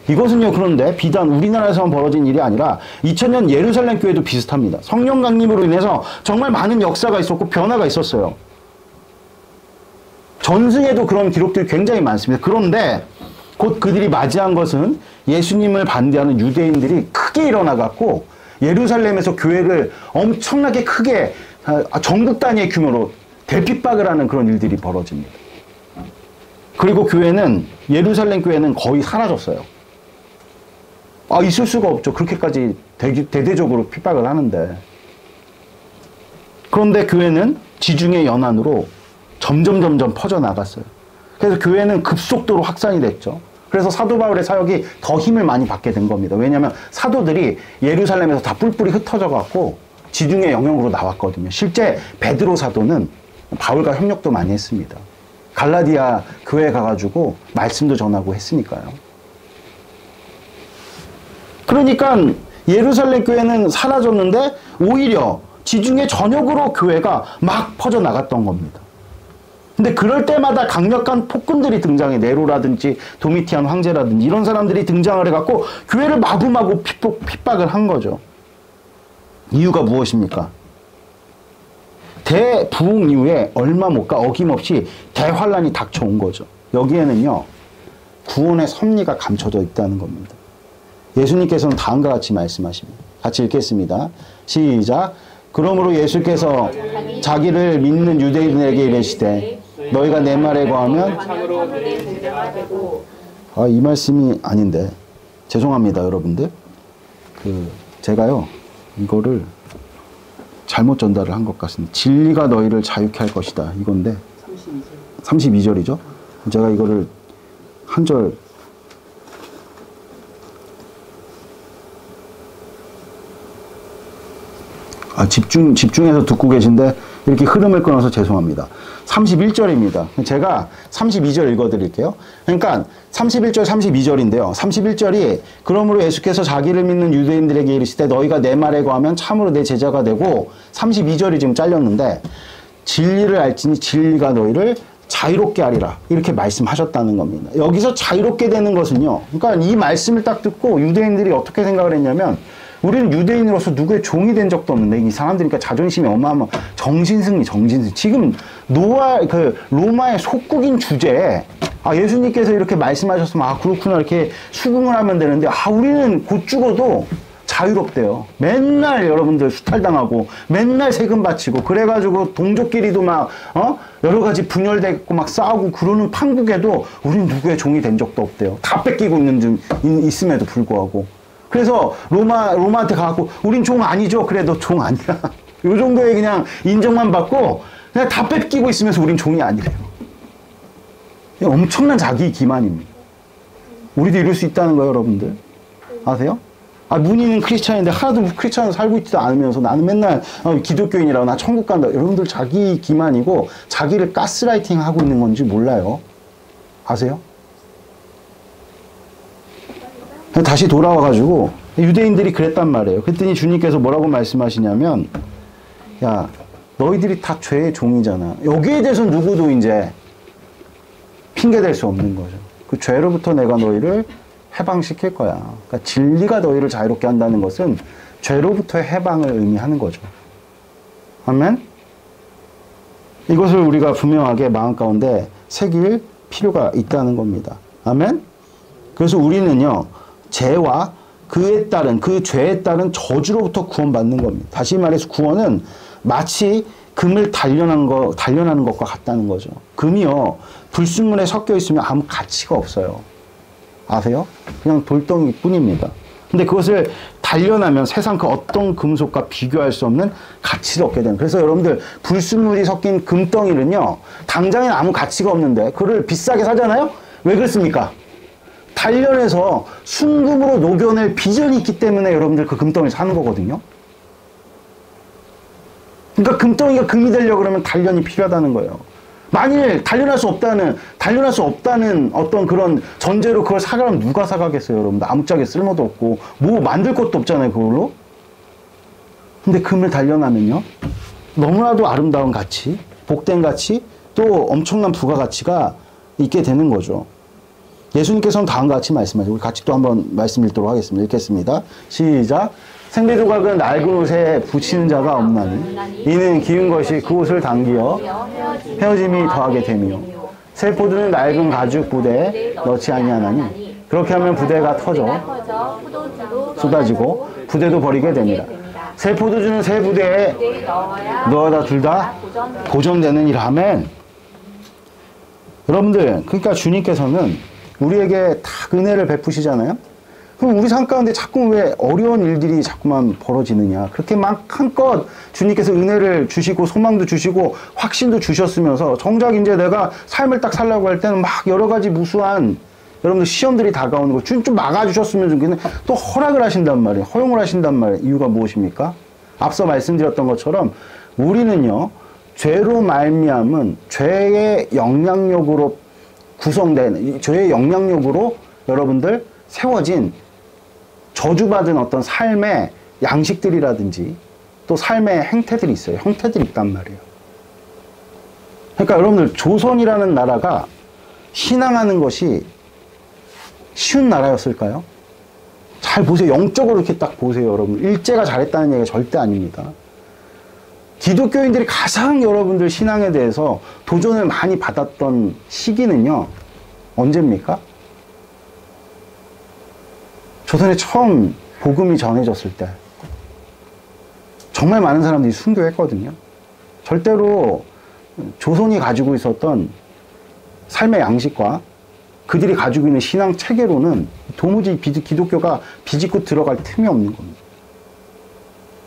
이것은요, 그런데 비단 우리나라에서만 벌어진 일이 아니라 2000년 예루살렘 교회도 비슷합니다. 성령 강림으로 인해서 정말 많은 역사가 있었고 변화가 있었어요. 전승에도 그런 기록들이 굉장히 많습니다. 그런데 곧 그들이 맞이한 것은 예수님을 반대하는 유대인들이 크게 일어나갖고 예루살렘에서 교회를 엄청나게 크게 전국 단위의 규모로 대핍박을 하는 그런 일들이 벌어집니다. 그리고 교회는 예루살렘 교회는 거의 사라졌어요. 있을 수가 없죠. 그렇게까지 대대적으로 핍박을 하는데. 그런데 교회는 지중해 연안으로 점점 퍼져나갔어요. 그래서 교회는 급속도로 확산이 됐죠. 그래서 사도 바울의 사역이 더 힘을 많이 받게 된 겁니다. 왜냐하면 사도들이 예루살렘에서 다 뿔뿔이 흩어져 갖고 지중해 영역으로 나왔거든요. 실제 베드로 사도는 바울과 협력도 많이 했습니다. 갈라디아 교회에 가가지고 말씀도 전하고 했으니까요. 그러니까 예루살렘 교회는 사라졌는데 오히려 지중해 전역으로 교회가 막 퍼져나갔던 겁니다. 근데 그럴 때마다 강력한 폭군들이 등장해. 네로라든지 도미티안 황제라든지 이런 사람들이 등장을 해갖고 교회를 마구마구 핍박을 한 거죠. 이유가 무엇입니까? 대부흥 이후에 얼마 못 가 어김없이 대환란이 닥쳐온 거죠. 여기에는요, 구원의 섭리가 감춰져 있다는 겁니다. 예수님께서는 다음과 같이 말씀하십니다. 같이 읽겠습니다. 시작. 그러므로 예수께서 자기를 믿는 유대인들에게 이르시되 너희가 내 말에 거하면 이 말씀이 아닌데 죄송합니다, 여러분들. 제가요 이거를 잘못 전달을 한 것 같습니다. 진리가 너희를 자유케 할 것이다, 이건데 32절이죠. 제가 이거를 한 절 집중해서 듣고 계신데 이렇게 흐름을 끊어서 죄송합니다. 31절입니다. 제가 32절 읽어드릴게요. 그러니까 31절, 32절인데요. 31절이 그러므로 예수께서 자기를 믿는 유대인들에게 이르시되 너희가 내 말에 거하면 참으로 내 제자가 되고, 32절이 지금 잘렸는데 진리를 알지니 진리가 너희를 자유롭게 하리라, 이렇게 말씀하셨다는 겁니다. 여기서 자유롭게 되는 것은요, 그러니까 이 말씀을 딱 듣고 유대인들이 어떻게 생각을 했냐면, 우리는 유대인으로서 누구의 종이 된 적도 없는데 이 사람들이니까 자존심이 어마어마, 정신승리. 지금 로마의 속국인 주제에 예수님께서 이렇게 말씀하셨으면 그렇구나 이렇게 수긍을 하면 되는데 우리는 곧 죽어도 자유롭대요. 맨날 여러분들 수탈당하고 맨날 세금 바치고 그래가지고 동족끼리도 막 여러 가지 분열되고 막 싸우고 그러는 판국에도 우리는 누구의 종이 된 적도 없대요. 다 뺏기고 있음에도 불구하고. 그래서 로마한테 가갖고 우린 종 아니죠. 그래, 너 종 아니야. 요 정도의 그냥 인정만 받고 그냥 다 뺏기고 있으면서 우린 종이 아니래요. 엄청난 자기 기만입니다. 우리도 이럴 수 있다는 거예요, 여러분들. 아세요? 문희는 크리스찬인데 하나도 크리스찬으로 살고 있지도 않으면서 나는 맨날 기독교인이라고 나 천국 간다. 여러분들 자기 기만이고 자기를 가스라이팅 하고 있는 건지 몰라요. 아세요? 다시 돌아와가지고 유대인들이 그랬단 말이에요. 그랬더니 주님께서 뭐라고 말씀하시냐면, 야, 너희들이 다 죄의 종이잖아. 여기에 대해서 누구도 이제 핑계댈 수 없는 거죠. 그 죄로부터 내가 너희를 해방시킬 거야. 그러니까 진리가 너희를 자유롭게 한다는 것은 죄로부터의 해방을 의미하는 거죠. 아멘? 이것을 우리가 분명하게 마음 가운데 새길 필요가 있다는 겁니다. 아멘? 그래서 우리는요, 죄와 그에 따른, 그 죄에 따른 저주로부터 구원받는 겁니다. 다시 말해서 구원은 마치 금을 단련하는 것과 같다는 거죠. 금이요, 불순물에 섞여 있으면 아무 가치가 없어요. 아세요? 그냥 돌덩이 뿐입니다. 근데 그것을 단련하면 세상 그 어떤 금속과 비교할 수 없는 가치를 얻게 됩니다. 그래서 여러분들 불순물이 섞인 금덩이는요, 당장에는 아무 가치가 없는데 그걸 비싸게 사잖아요? 왜 그렇습니까? 단련해서 순금으로 녹여낼 비전이 있기 때문에 여러분들 그 금덩이를 사는 거거든요. 그러니까 금덩이가 금이 되려고 그러면 단련이 필요하다는 거예요. 만일 단련할 수 없다는 어떤 그런 전제로 그걸 사가면 누가 사가겠어요, 여러분들. 아무짝에 쓸모도 없고 뭐 만들 것도 없잖아요, 그걸로. 근데 금을 단련하면요, 너무나도 아름다운 가치, 복된 가치, 또 엄청난 부가가치가 있게 되는 거죠. 예수님께서는 다음과 같이 말씀하시고, 우리 같이 또 한번 말씀 읽도록 하겠습니다. 읽겠습니다. 시작. 생리조각은 낡은 옷에 붙이는 자가 없나니 이는 기운 것이 그 옷을 당기어 헤어짐이 더하게 되며, 새 포도는 낡은 가죽 부대에 넣지 아니하나니 그렇게 하면 부대가 터져 쏟아지고 부대도 버리게 됩니다. 세포도주는 세 부대에 넣어다 둘 다 보존되느니라 하면, 여러분들, 그러니까 주님께서는 우리에게 다 은혜를 베푸시잖아요. 그럼 우리 삶 가운데 자꾸 왜 어려운 일들이 자꾸만 벌어지느냐. 그렇게 막 한껏 주님께서 은혜를 주시고 소망도 주시고 확신도 주셨으면서 정작 이제 내가 삶을 딱 살려고 할 때는 막 여러 가지 무수한 여러분들 시험들이 다가오는 거 주님 좀 막아주셨으면 좋겠는데 또 허락을 하신단 말이에요. 허용을 하신단 말이에요. 이유가 무엇입니까? 앞서 말씀드렸던 것처럼 우리는요, 죄로 말미암은 죄의 영향력으로 구성된, 죄의 영향력으로 여러분들 세워진 저주받은 어떤 삶의 양식들이라든지 또 삶의 행태들이 있어요. 형태들이 있단 말이에요. 그러니까 여러분들, 조선이라는 나라가 신앙하는 것이 쉬운 나라였을까요? 잘 보세요. 영적으로 이렇게 딱 보세요, 여러분. 일제가 잘했다는 얘기가 절대 아닙니다. 기독교인들이 가장 여러분들 신앙에 대해서 도전을 많이 받았던 시기는요, 언제입니까? 조선에 처음 복음이 전해졌을 때 정말 많은 사람들이 순교했거든요. 절대로 조선이 가지고 있었던 삶의 양식과 그들이 가지고 있는 신앙 체계로는 도무지 기독교가 비집고 들어갈 틈이 없는 겁니다.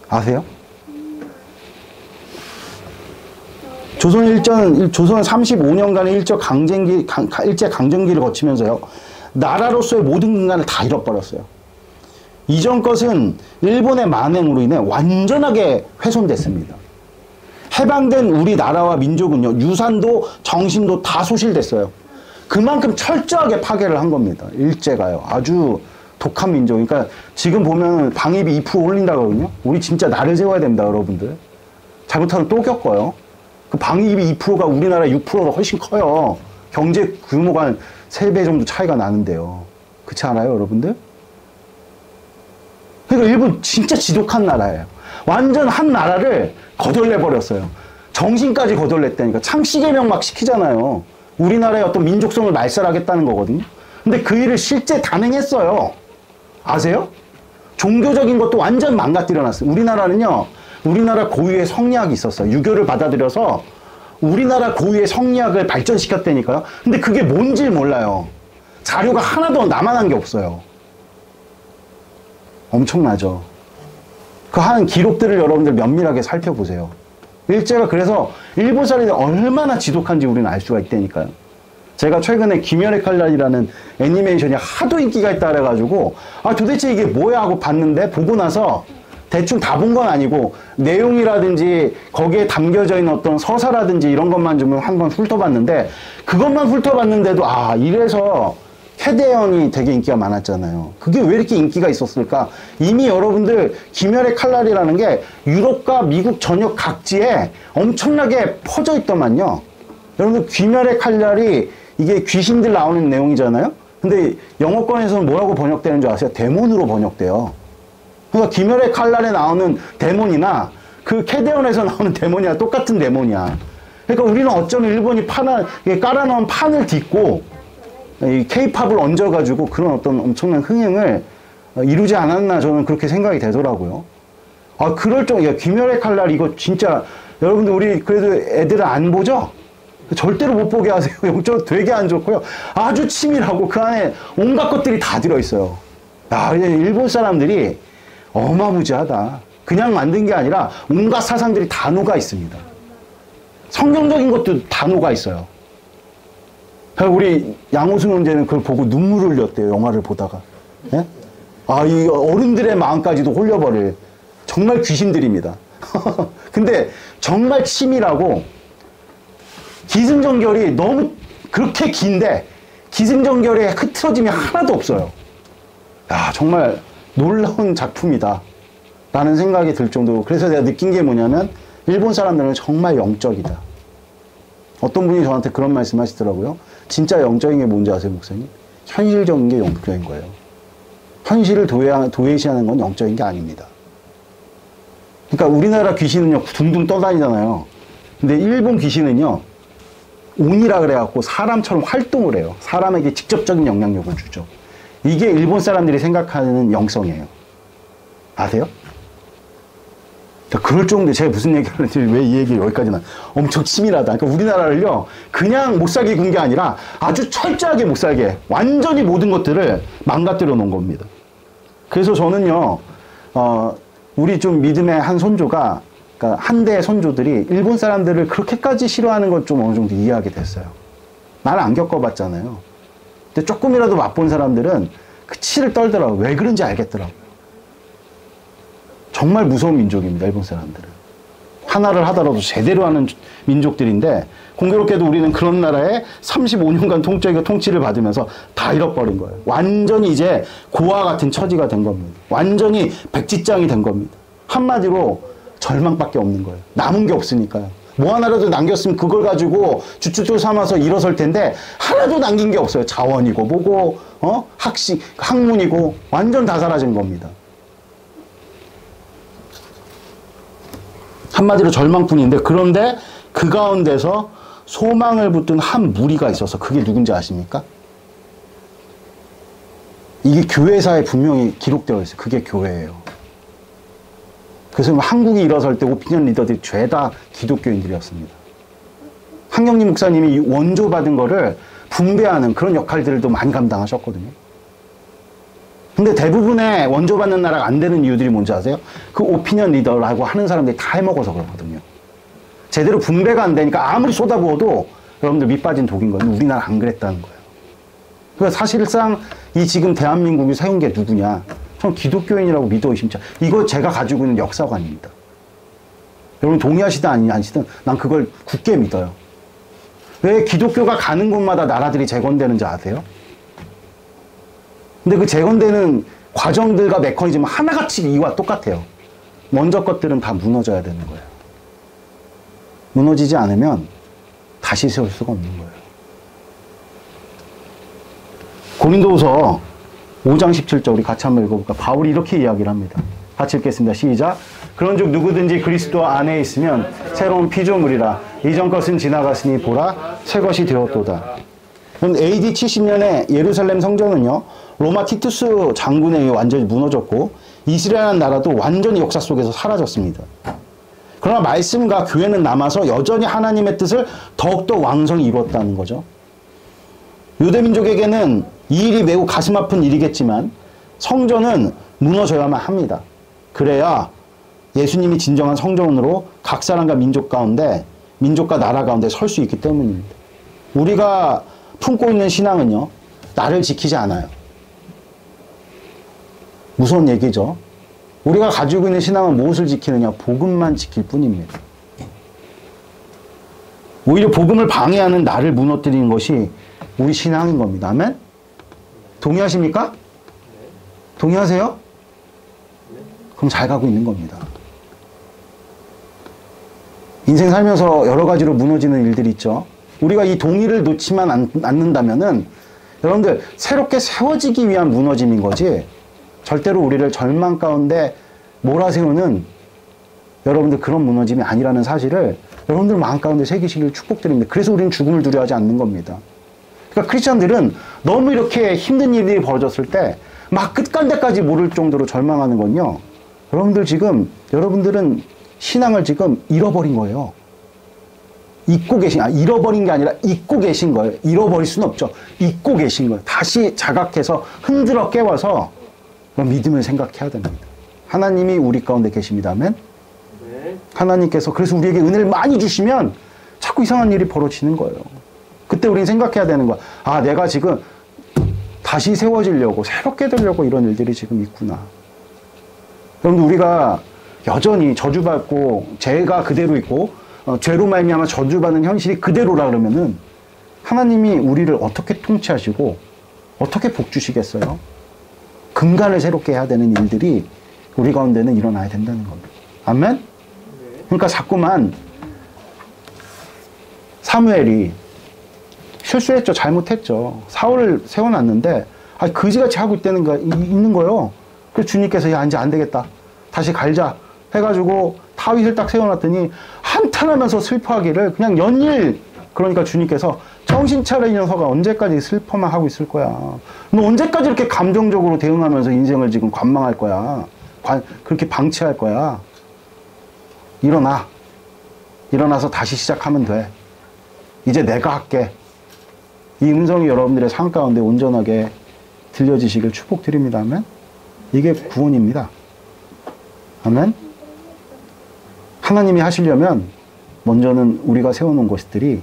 아세요? 조선 35년간의 일제 강점기를 거치면서요, 나라로서의 모든 근간을 다 잃어버렸어요. 이전 것은 일본의 만행으로 인해 완전하게 훼손됐습니다. 해방된 우리나라와 민족은요, 유산도 정신도 다 소실됐어요. 그만큼 철저하게 파괴를 한 겁니다. 일제가요. 아주 독한 민족. 그러니까 지금 보면 방위비 2% 올린다거든요. 우리 진짜 나를 세워야 됩니다, 여러분들. 잘못하면 또 겪어요. 그 방위비 2%가 우리나라 6%도 훨씬 커요. 경제 규모가 한 3배 정도 차이가 나는데요. 그렇지 않아요, 여러분들? 그러니까 일본 진짜 지독한 나라예요. 완전 한 나라를 거덜내버렸어요. 정신까지 거덜냈다니까. 창씨개명 막 시키잖아요. 우리나라의 어떤 민족성을 말살하겠다는 거거든요. 근데 그 일을 실제 단행했어요. 아세요? 종교적인 것도 완전 망가뜨려놨어요. 우리나라는요, 우리나라 고유의 성리학이 있었어요. 유교를 받아들여서 우리나라 고유의 성리학을 발전시켰다니까요. 근데 그게 뭔지 몰라요. 자료가 하나도 남아난 게 없어요. 엄청나죠. 그 한 기록들을 여러분들 면밀하게 살펴보세요. 일제가 그래서 일본 사람들이 얼마나 지독한지 우리는 알 수가 있다니까요. 제가 최근에 김열의 칼날이라는 애니메이션이 하도 인기가 있다 그래가지고 도대체 이게 뭐야 하고 봤는데, 보고 나서 대충 다 본 건 아니고 내용이라든지 거기에 담겨져 있는 어떤 서사라든지 이런 것만 좀 한번 훑어봤는데, 그것만 훑어봤는데도 이래서 캐대언이 되게 인기가 많았잖아요. 그게 왜 이렇게 인기가 있었을까? 이미 여러분들 김열의 칼날이라는 게 유럽과 미국 전역 각지에 엄청나게 퍼져 있더만요. 여러분들 김열의 칼날이 이게 귀신들 나오는 내용이잖아요. 근데 영어권에서는 뭐라고 번역되는 줄 아세요? 데몬으로 번역돼요. 그러니까 김열의 칼날에 나오는 데몬이나 그 캐대언에서 나오는 데몬이랑 똑같은 데몬이야. 그러니까 우리는 어쩌면 일본이 깔아놓은 판을 딛고 이 케이팝을 얹어가지고 그런 어떤 엄청난 흥행을 이루지 않았나, 저는 그렇게 생각이 되더라고요. 그럴 정도, 김열의 칼날 이거 진짜, 여러분들 우리 그래도 애들은 안 보죠? 절대로 못 보게 하세요. 영적으로 되게 안 좋고요. 아주 치밀하고 그 안에 온갖 것들이 다 들어있어요. 일본 사람들이 어마무지하다. 그냥 만든 게 아니라 온갖 사상들이 다 녹아 있습니다. 성경적인 것도 다 녹아 있어요. 우리 양호순 형제는 그걸 보고 눈물을 흘렸대요, 영화를 보다가. 예? 이 어른들의 마음까지도 홀려버릴 정말 귀신들입니다. 근데 정말 치밀하고 기승전결이 너무 그렇게 긴데 기승전결에 흐트러짐이 하나도 없어요. 정말 놀라운 작품이다 라는 생각이 들 정도로, 그래서 내가 느낀 게 뭐냐면 일본 사람들은 정말 영적이다. 어떤 분이 저한테 그런 말씀 하시더라고요. 진짜 영적인 게 뭔지 아세요, 목사님? 현실적인 게 영적인 거예요. 현실을 도외시하는 건 영적인 게 아닙니다. 그러니까 우리나라 귀신은요, 둥둥 떠다니잖아요. 근데 일본 귀신은요, 온이라 그래갖고 사람처럼 활동을 해요. 사람에게 직접적인 영향력을 주죠. 이게 일본 사람들이 생각하는 영성이에요. 아세요? 그럴 정도에 제가 무슨 얘기를 하는지 왜 이 얘기 여기까지는 엄청 치밀하다. 그러니까 우리나라를요 그냥 못 살게 군 게 아니라 아주 철저하게 못 살게 완전히 모든 것들을 망가뜨려 놓은 겁니다. 그래서 저는요 우리 좀 믿음의 한 손조가 그러니까 한 대의 손조들이 일본 사람들을 그렇게까지 싫어하는 걸 좀 어느 정도 이해하게 됐어요. 나는 안 겪어봤잖아요. 근데 조금이라도 맛본 사람들은 그 치를 떨더라고요. 왜 그런지 알겠더라고요. 정말 무서운 민족입니다. 일본 사람들은. 하나를 하더라도 제대로 하는 민족들인데 공교롭게도 우리는 그런 나라에 35년간 통치를 받으면서 다 잃어버린 거예요. 완전히 이제 고아 같은 처지가 된 겁니다. 완전히 백지장이 된 겁니다. 한마디로 절망밖에 없는 거예요. 남은 게 없으니까요. 뭐 하나라도 남겼으면 그걸 가지고 주축을 삼아서 일어설 텐데 하나도 남긴 게 없어요. 자원이고 뭐고 학문이고 완전 다 사라진 겁니다. 한마디로 절망뿐인데 그런데 그 가운데서 소망을 붙든 한 무리가 있어서 그게 누군지 아십니까? 이게 교회사에 분명히 기록되어 있어요. 그게 교회예요. 그래서 한국이 일어설 때 오피니언 리더들이 죄다 기독교인들이었습니다. 한경림 목사님이 원조 받은 거를 분배하는 그런 역할들도 많이 감당하셨거든요. 근데 대부분의 원조 받는 나라가 안 되는 이유들이 뭔지 아세요? 그 오피니언 리더라고 하는 사람들이 다 해먹어서 그렇거든요. 제대로 분배가 안 되니까 아무리 쏟아부어도 여러분들 밑빠진 독인 거예요. 우리나라 안 그랬다는 거예요. 그러니까 사실상 이 지금 대한민국이 세운 게 누구냐? 전 기독교인이라고 믿어 의심치 않아요. 이거 제가 가지고 있는 역사관입니다. 여러분 동의하시든 아니시든 난 그걸 굳게 믿어요. 왜 기독교가 가는 곳마다 나라들이 재건되는지 아세요? 근데 그 재건되는 과정들과 메커니즘은 하나같이 이와 똑같아요. 먼저 것들은 다 무너져야 되는 거예요. 무너지지 않으면 다시 세울 수가 없는 거예요. 고린도후서 5장 17절 우리 같이 한번 읽어볼까? 바울이 이렇게 이야기를 합니다. 같이 읽겠습니다. 시작. 그런즉 누구든지 그리스도 안에 있으면 새로운 피조물이라 이전 것은 지나갔으니 보라 새 것이 되었도다. AD 70년에 예루살렘 성전은요 로마 티투스 장군에 의해 완전히 무너졌고 이스라엘 나라도 완전히 역사 속에서 사라졌습니다. 그러나 말씀과 교회는 남아서 여전히 하나님의 뜻을 더욱더 왕성히 이루었다는 거죠. 유대민족에게는 이 일이 매우 가슴 아픈 일이겠지만 성전은 무너져야만 합니다. 그래야 예수님이 진정한 성전으로 각 사람과 민족과 나라 가운데 설 수 있기 때문입니다. 우리가 품고 있는 신앙은요 나를 지키지 않아요. 무서운 얘기죠. 우리가 가지고 있는 신앙은 무엇을 지키느냐? 복음만 지킬 뿐입니다. 오히려 복음을 방해하는 나를 무너뜨리는 것이 우리 신앙인 겁니다. 아멘? 동의하십니까? 동의하세요? 그럼 잘 가고 있는 겁니다. 인생 살면서 여러 가지로 무너지는 일들이 있죠. 우리가 이 동의를 놓지만 않는다면은 여러분들 새롭게 세워지기 위한 무너짐인 거지 절대로 우리를 절망 가운데 몰아세우는 여러분들 그런 무너짐이 아니라는 사실을 여러분들 마음 가운데 새기시길 축복드립니다. 그래서 우리는 죽음을 두려워하지 않는 겁니다. 그러니까 크리스찬들은 너무 이렇게 힘든 일이 벌어졌을 때 막 끝간데까지 모를 정도로 절망하는 건요. 여러분들은 신앙을 지금 잃어버린 거예요. 잃어버린 게 아니라 잊고 계신 거예요. 잃어버릴 수는 없죠. 잊고 계신 거예요. 다시 자각해서 흔들어 깨워서 믿음을 생각해야 됩니다. 하나님이 우리 가운데 계십니다. 아멘? 네. 하나님께서 그래서 우리에게 은혜를 많이 주시면 자꾸 이상한 일이 벌어지는 거예요. 그때 우리는 생각해야 되는 거야. 아, 내가 지금 다시 세워지려고 새롭게 되려고 이런 일들이 지금 있구나. 여러분들 우리가 여전히 저주받고 죄가 그대로 있고 죄로 말미암아 저주받는 현실이 그대로라 그러면은 하나님이 우리를 어떻게 통치하시고 어떻게 복 주시겠어요? 근간을 새롭게 해야 되는 일들이 우리 가운데는 일어나야 된다는 겁니다. 아멘? 그러니까 자꾸만 사무엘이 실수했죠. 잘못했죠. 사울을 세워놨는데 그지같이 하고 있는 거예요. 그래서 주님께서 야 이제 안 되겠다. 다시 갈자 해가지고 타윗을 딱 세워놨더니 한탄하면서 슬퍼하기를 그냥 연일 그러니까 주님께서 정신 차려 이 녀석아 언제까지 슬퍼만 하고 있을 거야. 너 언제까지 이렇게 감정적으로 대응하면서 인생을 지금 관망할 거야. 그렇게 방치할 거야. 일어나. 일어나서 다시 시작하면 돼. 이제 내가 할게. 이 음성이 여러분들의 삶 가운데 온전하게 들려지시길 축복드립니다. 아멘. 이게 구원입니다. 아멘. 하나님이 하시려면 먼저는 우리가 세워놓은 것들이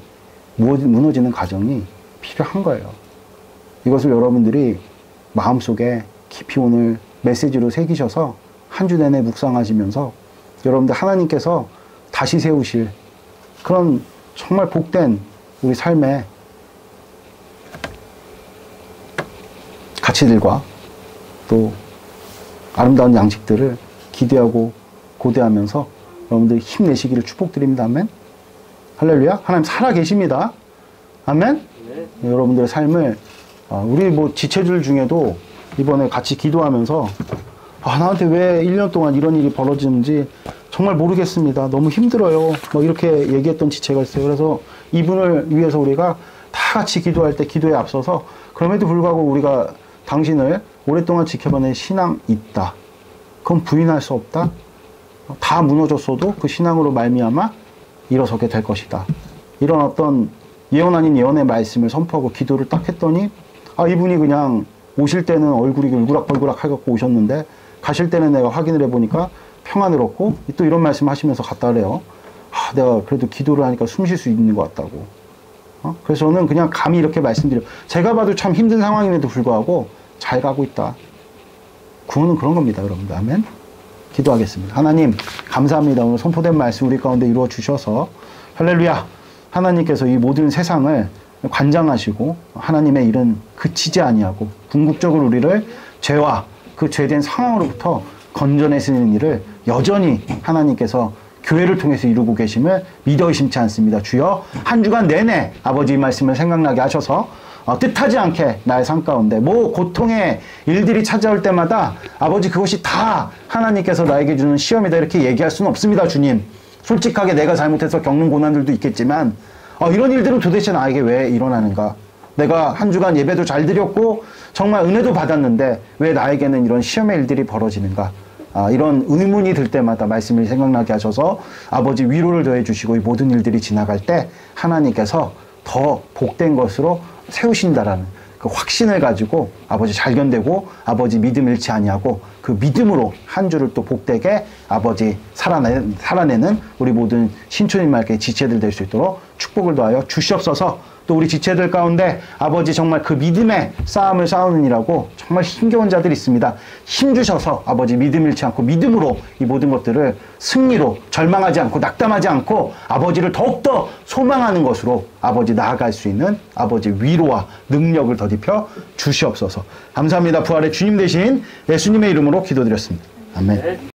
무너지는 과정이 필요한 거예요. 이것을 여러분들이 마음속에 깊이 오늘 메시지로 새기셔서 한 주 내내 묵상하시면서 여러분들 하나님께서 다시 세우실 그런 정말 복된 우리 삶의 가치들과 또 아름다운 양식들을 기대하고 고대하면서 여러분들 힘내시기를 축복드립니다. 아멘. 할렐루야. 하나님 살아 계십니다. 아멘. 네. 여러분들의 삶을 우리 뭐 지체들 중에도 이번에 같이 기도하면서 나한테 왜 1년 동안 이런 일이 벌어지는지 정말 모르겠습니다. 너무 힘들어요. 뭐 이렇게 얘기했던 지체가 있어요. 그래서 이분을 위해서 우리가 다 같이 기도할 때 기도에 앞서서 그럼에도 불구하고 우리가 당신을 오랫동안 지켜봐낸 신앙 있다. 그건 부인할 수 없다. 다 무너졌어도 그 신앙으로 말미암아 일어서게 될 것이다. 이런 어떤 예언 아닌 예언의 말씀을 선포하고 기도를 딱 했더니 이분이 그냥 오실 때는 얼굴이 울그락벌그락 해갖고 오셨는데 가실 때는 내가 확인을 해보니까 평안스럽고 또 이런 말씀 하시면서 갔다 그래요. 내가 그래도 기도를 하니까 숨 쉴 수 있는 것 같다고. 그래서 저는 그냥 감히 이렇게 말씀드려요. 제가 봐도 참 힘든 상황임에도 불구하고 잘 가고 있다. 구원은 그런 겁니다, 여러분들. 아멘. 기도하겠습니다. 하나님, 감사합니다. 오늘 선포된 말씀 우리 가운데 이루어 주셔서 할렐루야. 하나님께서 이 모든 세상을 관장하시고 하나님의 일은 그치지 아니하고 궁극적으로 우리를 죄와 그 죄된 상황으로부터 건져내시는 일을 여전히 하나님께서 교회를 통해서 이루고 계심을 믿어 의심치 않습니다. 주여 한 주간 내내 아버지 말씀을 생각나게 하셔서 뜻하지 않게 나의 삶 가운데 고통의 일들이 찾아올 때마다 아버지 그것이 다 하나님께서 나에게 주는 시험이다 이렇게 얘기할 수는 없습니다. 주님, 솔직하게 내가 잘못해서 겪는 고난들도 있겠지만 이런 일들은 도대체 나에게 왜 일어나는가? 내가 한 주간 예배도 잘 드렸고 정말 은혜도 받았는데 왜 나에게는 이런 시험의 일들이 벌어지는가? 이런 의문이 들 때마다 말씀을 생각나게 하셔서 아버지 위로를 더해 주시고 이 모든 일들이 지나갈 때 하나님께서 더 복된 것으로 세우신다라는 그 확신을 가지고 아버지 잘 견디고 아버지 믿음 잃지 아니하고 그 믿음으로 한 주를 또 복되게 아버지 살아내는 우리 모든 신촌인말께 지체들 될 수 있도록 축복을 더하여 주시옵소서. 또 우리 지체들 가운데 아버지 정말 그 믿음의 싸움을 싸우느니라고 정말 힘겨운 자들이 있습니다. 힘주셔서 아버지 믿음 잃지 않고 믿음으로 이 모든 것들을 승리로 절망하지 않고 낙담하지 않고 아버지를 더욱더 소망하는 것으로 아버지 나아갈 수 있는 아버지 위로와 능력을 더딥혀 주시옵소서. 감사합니다. 부활의 주님 되신 예수님의 이름으로 기도드렸습니다. 아멘.